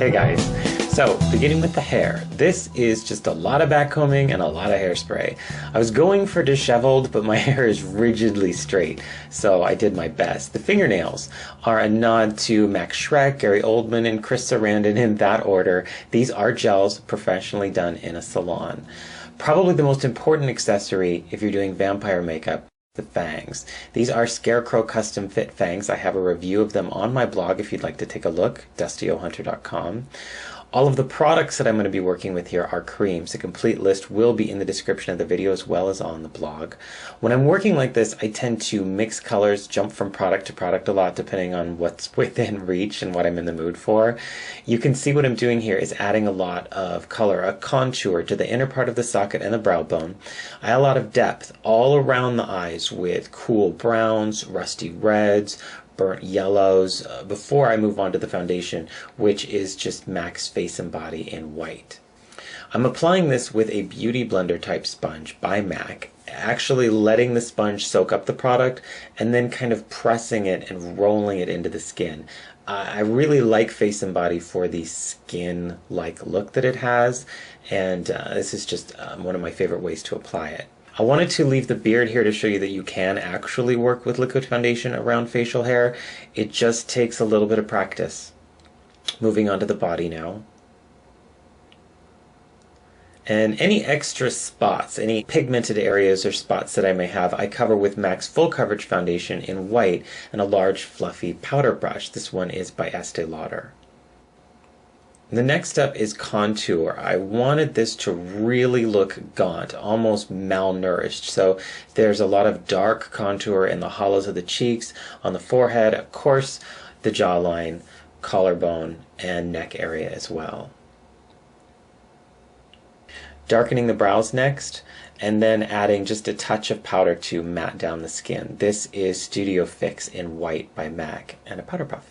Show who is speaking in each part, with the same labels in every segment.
Speaker 1: Hey guys, so beginning with the hair, this is just a lot of backcombing and a lot of hairspray. I was going for disheveled, but my hair is rigidly straight, so I did my best. The fingernails are a nod to Max Schreck, Gary Oldman, and Chris Sarandon in that order. These are gels professionally done in a salon. Probably the most important accessory if you're doing vampire makeup, the fangs. These are Scarecrow custom fit fangs. I have a review of them on my blog if you'd like to take a look, dustyohunter.com. All of the products that I'm going to be working with here are creams. The complete list will be in the description of the video as well as on the blog. When I'm working like this, I tend to mix colors, jump from product to product a lot depending on what's within reach and what I'm in the mood for. You can see what I'm doing here is adding a lot of color, a contour to the inner part of the socket and the brow bone. I add a lot of depth all around the eyes with cool browns, rusty reds, burnt yellows before I move on to the foundation, which is just MAC's Face and Body in white. I'm applying this with a Beauty Blender type sponge by MAC, actually letting the sponge soak up the product and then kind of pressing it and rolling it into the skin. I really like Face and Body for the skin-like look that it has, and this is just one of my favorite ways to apply it. I wanted to leave the beard here to show you that you can actually work with liquid foundation around facial hair. It just takes a little bit of practice. Moving on to the body now. And any extra spots, any pigmented areas or spots that I may have, I cover with MAC's Full Coverage Foundation in white and a large fluffy powder brush. This one is by Estee Lauder. The next step is contour. I wanted this to really look gaunt, almost malnourished. So there's a lot of dark contour in the hollows of the cheeks, on the forehead, of course, the jawline, collarbone, and neck area as well. Darkening the brows next, and then adding just a touch of powder to matte down the skin. This is Studio Fix in white by MAC and a powder puff.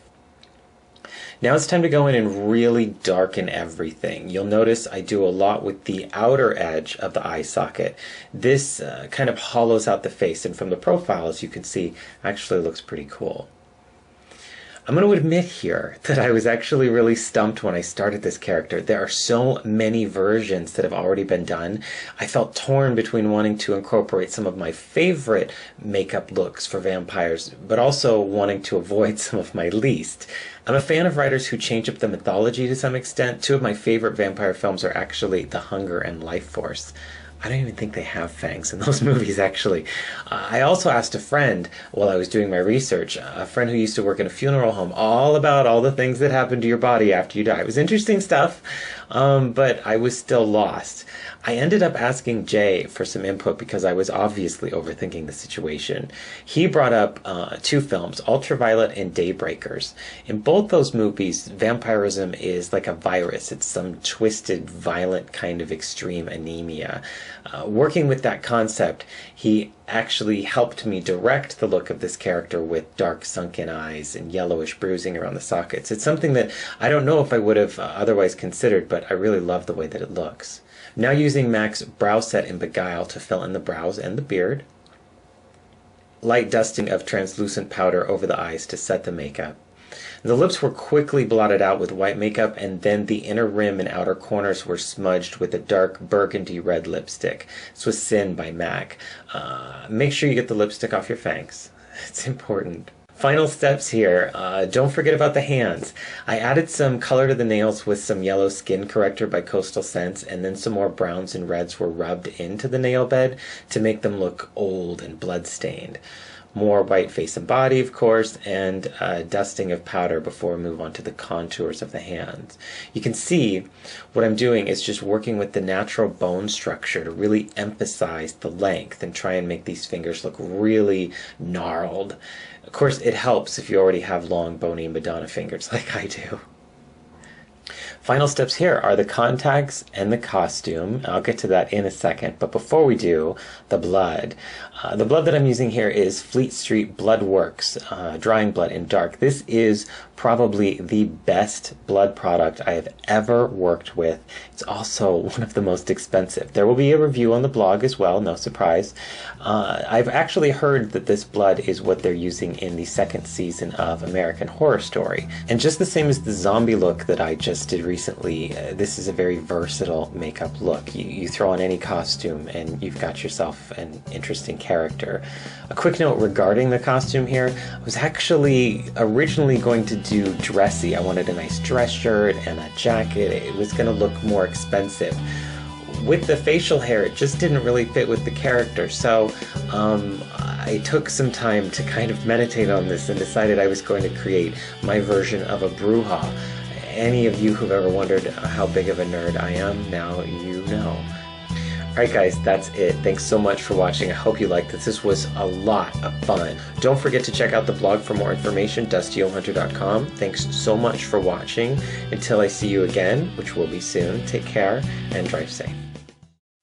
Speaker 1: Now it's time to go in and really darken everything. You'll notice I do a lot with the outer edge of the eye socket. This kind of hollows out the face, and from the profile, as you can see, actually looks pretty cool. I'm going to admit here that I was actually really stumped when I started this character. There are so many versions that have already been done. I felt torn between wanting to incorporate some of my favorite makeup looks for vampires, but also wanting to avoid some of my least. I'm a fan of writers who change up the mythology to some extent. Two of my favorite vampire films are actually The Hunger and Life Force. I don't even think they have fangs in those movies, actually. I also asked a friend while I was doing my research, a friend who used to work in a funeral home, all about all the things that happen to your body after you die. It was interesting stuff, but I was still lost. I ended up asking Jay for some input because I was obviously overthinking the situation. He brought up two films, Ultraviolet and Daybreakers. In both those movies, vampirism is like a virus. It's some twisted, violent kind of extreme anemia. Working with that concept, he actually helped me direct the look of this character with dark sunken eyes and yellowish bruising around the sockets. It's something that I don't know if I would have otherwise considered, but I really love the way that it looks. Now using MAC's Brow Set in Beguile to fill in the brows and the beard. Light dusting of translucent powder over the eyes to set the makeup. The lips were quickly blotted out with white makeup, and then the inner rim and outer corners were smudged with a dark burgundy red lipstick. This was Sin by MAC. Make sure you get the lipstick off your fangs. It's important. Final steps here. Don't forget about the hands. I added some color to the nails with some yellow skin corrector by Coastal Scents, and then some more browns and reds were rubbed into the nail bed to make them look old and blood-stained. More white face and body, of course, and dusting of powder before we move on to the contours of the hands. You can see what I'm doing is just working with the natural bone structure to really emphasize the length and try and make these fingers look really gnarled. Of course, it helps if you already have long, bony Madonna fingers like I do. Final steps here are the contacts and the costume. I'll get to that in a second, but before we do, the blood. The blood that I'm using here is Fleet Street Blood Works Drying Blood in Dark. This is probably the best blood product I have ever worked with. It's also one of the most expensive. There will be a review on the blog as well, no surprise. I've actually heard that this blood is what they're using in the second season of American Horror Story. And just the same as the zombie look that I just did recently, this is a very versatile makeup look. You throw on any costume and you've got yourself an interesting character. A quick note regarding the costume here, I was actually originally going to do dressy. I wanted a nice dress shirt and a jacket. It was going to look more expensive. With the facial hair, it just didn't really fit with the character, so I took some time to kind of meditate on this and decided I was going to create my version of a Bruja. Any of you who've ever wondered how big of a nerd I am, now you know. Alright guys, that's it. Thanks so much for watching. I hope you liked this. This was a lot of fun. Don't forget to check out the blog for more information, dustyohunter.com. Thanks so much for watching. Until I see you again, which will be soon, take care and drive safe.